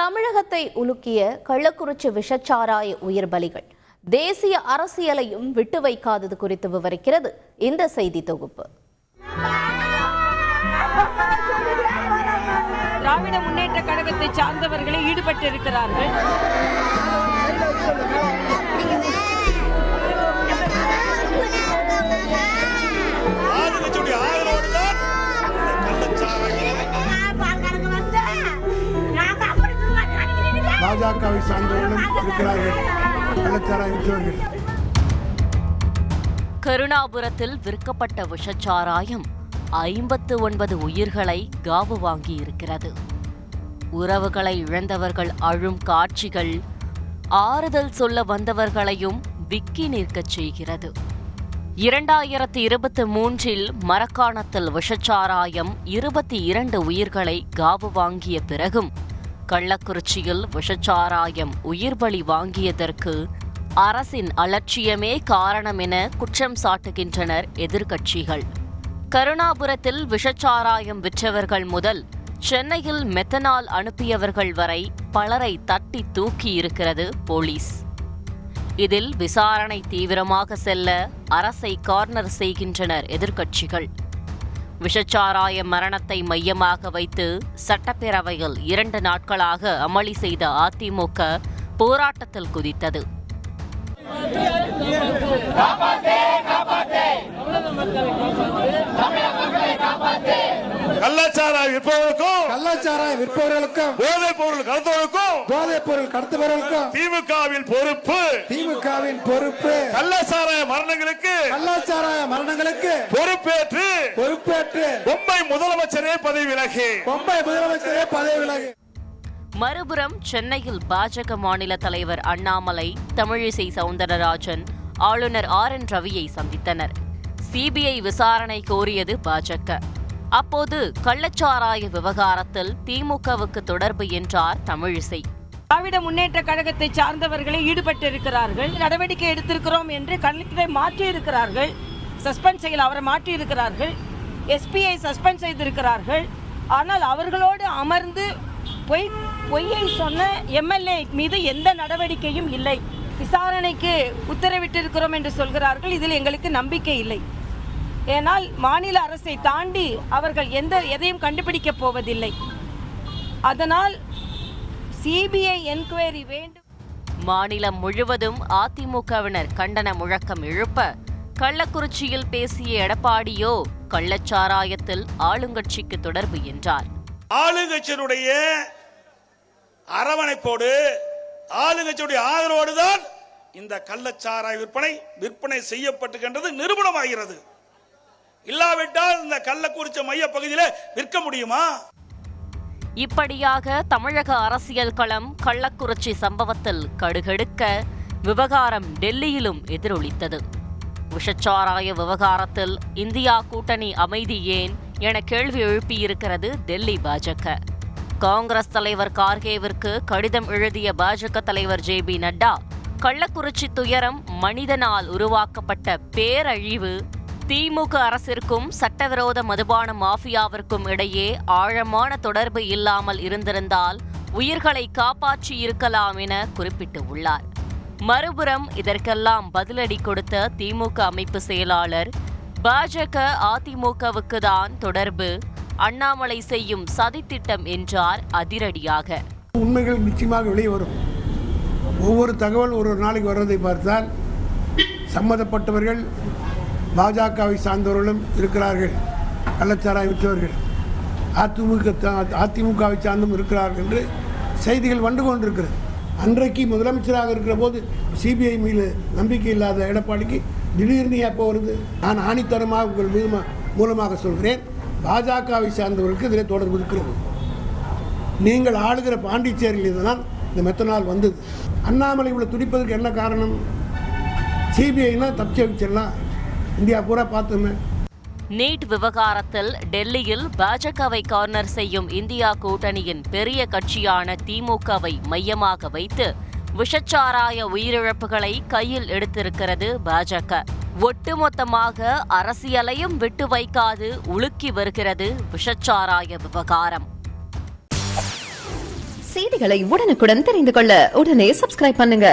தமிழகத்தை உலுக்கிய கள்ளக்குறிச்சி விஷச்சாராய உயிர் பலிகள் தேசிய அரசியலையும் விட்டு வைக்காதது குறித்து விவரிக்கிறது இந்த செய்தி தொகுப்பு. திராவிட முன்னேற்ற கழகத்தை சார்ந்தவர்களே ஈடுபட்டிருக்கிறார்கள். பாஜகவை சார்ந்தவர்களும் இருக்கிறார்கள். கள்ளச்சாராய விற்றவர்கள். கருணாபுரத்தில் விற்கப்பட்ட விஷச்சாராயம் 59 உயிர்களை காவு வாங்கியிருக்கிறது. உறவுகளை இழந்தவர்கள் அழும் காட்சிகள் ஆறுதல் சொல்ல வந்தவர்களையும் விக்கி நிற்கச் செய்கிறது. 2023 மரக்காணத்தில் விஷச்சாராயம் 22 உயிர்களை காவு வாங்கிய பிறகும் கள்ளக்குறிச்சியில் விஷச்சாராயம் உயிர் பலி வாங்கியதற்கு அரசின் அலட்சியமே காரணம் என குற்றம் சாட்டுகின்றனர் எதிர்க்கட்சிகள். கருணாபுரத்தில் விஷச்சாராயம் விற்றவர்கள் முதல் சென்னையில் மெத்தனால் அனுப்பியவர்கள் வரை பலரை தட்டி தூக்கியிருக்கிறது போலீஸ். இதில் விசாரணை தீவிரமாக செல்ல அரசை கார்னர் செய்கின்றனர் எதிர்க்கட்சிகள். விஷச்சாராய மரணத்தை மையமாக வைத்து சட்டப்பேரவையில் 2 நாட்களாக அமளி செய்த அதிமுக போராட்டத்தில் குதித்தது. கள்ளச்சாராயம் விற்பவர்களுக்கும் போதைப் பொருள் கடத்துபவர்களுக்கும் திமுகவின் பொறுப்பு. கள்ளச்சாராய மரணங்களுக்கு பொறுப்பேற்று பொம்மை முதலமைச்சரே பதவி விலகி. மறுபுறம் சென்னையில் பாஜக மாநில தலைவர் அண்ணாமலை, தமிழிசை சவுந்தரராஜன், ஆளுநர் RN ரவியை சந்தித்தனர். CBI விசாரணை கோரியது பாஜக. அப்போது கள்ளச்சாராய விவகாரத்தில் திமுகவுக்கு தொடர்பு என்றார் தமிழிசை. திராவிட முன்னேற்ற கழகத்தை சார்ந்தவர்களே ஈடுபட்டிருக்கிறார்கள். நடவடிக்கை எடுத்திருக்கிறோம் என்று கலெக்டரை மாற்றியிருக்கிறார்கள். சஸ்பெண்ட் செய்யல, அவரை மாற்றியிருக்கிறார்கள். SPயை சஸ்பெண்ட் செய்திருக்கிறார்கள். ஆனால் அவர்களோடு அமர்ந்து பொய்யை சொன்ன MLA மீது எந்த நடவடிக்கையும் இல்லை. விசாரணைக்கு உத்தரவிட்டிருக்கிறோம் என்று சொல்கிறார்கள். இதில் எங்களுக்கு நம்பிக்கை இல்லை. ஏனால் மாநில அரசை தாண்டி அவர்கள் எதையும் கண்டுபிடிக்கப் போவதில்லை. அதனால் CBI என்கொயரி வேண்டும். மாநிலம் முழுவதும் அதிமுகவினர் கண்டன முழக்கம் எழுப்ப, கள்ளக்குறிச்சியில் பேசிய எடப்பாடியோ கள்ளச்சாராயத்தில் ஆளுங்கட்சிக்கு தொடர்பு என்றார். ஆளுங்கட்சியினுடைய அரவணைப்போடு ஆளுங்கட்சியுடைய ஆதரவோடு தான் இந்த கள்ளச்சாராய விற்பனை செய்யப்பட்டுகின்றது நிரூபணமாகிறது. இல்லாவிட்டால் இந்த கள்ளக்குறிச்சி மைய பகுதியில் விற்க முடியுமா? இப்படியாக தமிழக அரசியல் களம் கள்ளக்குறிச்சி சம்பவத்தில் கடுகெடுக்க விவகாரம் டெல்லியிலும் எதிரொலித்தது. விஷச்சாராய விவகாரத்தில் இந்தியா கூட்டணி அமைதி ஏன் என கேள்வி எழுப்பியிருக்கிறது டெல்லி பாஜக. காங்கிரஸ் தலைவர் கார்கேவிற்கு கடிதம் எழுதிய பாஜக தலைவர் JB நட்டா, கள்ளக்குறிச்சி துயரம் மனிதனால் உருவாக்கப்பட்ட பேரழிவு, திமுக அரசிற்கும் சட்டவிரோத மதுபான மாஃபியாவிற்கும் இடையே ஆழமான தொடர்பு இல்லாமல் இருந்திருந்தால் உயிர்களை காப்பாற்றி இருக்கலாம் என குறிப்பிட்டுள்ளார். மறுபுறம் இதற்கெல்லாம் பதிலடி கொடுத்த திமுக அமைப்பு செயலாளர், பாஜக அதிமுகவுக்கு தான் தொடர்பு, அண்ணாமலை செய்யும் சதித்திட்டம் என்றார் அதிரடியாக. உண்மைகள் நிச்சயமாக வெளியே வரும். ஒவ்வொரு தகவல் ஒரு நாளைக்கு வர்றதை பார்த்தால் சம்மந்தப்பட்டவர்கள் பாஜகவை சார்ந்தவர்களும் இருக்கிறார்கள். கள்ளச்சாராய விற்றவர்கள் அதிமுகவை சார்ந்தும் இருக்கிறார்கள் என்று செய்திகள் வந்து கொண்டிருக்கிறது. அன்றைக்கு முதலமைச்சராக இருக்கிற போது CBI மீது நம்பிக்கை இல்லாத எடப்பாடிக்கு திடீர்னு எப்போ வருது? நான் ஆணித்தரமாக உங்கள் மூலமாக சொல்கிறேன், பாஜகவை சார்ந்தவர்களுக்கு இதில் தொடர்பு இருக்கிறது. நீங்கள் ஆளுகிற பாண்டிச்சேரியில் தான் இந்த மெத்தனால் வந்தது. அண்ணாமலை இவ்வளோ துடிப்பதற்கு என்ன காரணம்? CBIனா தப்பிச்சு வச்சிடலாம், இந்தியா பூரா பார்த்துமே. நீட் விவகாரத்தில் டெல்லியில் பாஜகவை கார்னர் செய்யும் இந்தியா கூட்டணியின் பெரிய கட்சியான திமுகவை மையமாக வைத்து விஷச்சாராய உயிரிழப்புகளை கையில் எடுத்திருக்கிறது பாஜக. ஒட்டுமொத்தமாக அரசியலையும் விட்டு வைக்காது உலுக்கி வருகிறது விஷச்சாராய விவகாரம். செய்திகளை உடனுக்குடன் தெரிந்து கொள்ள உடனே சப்ஸ்கிரைப் பண்ணுங்க.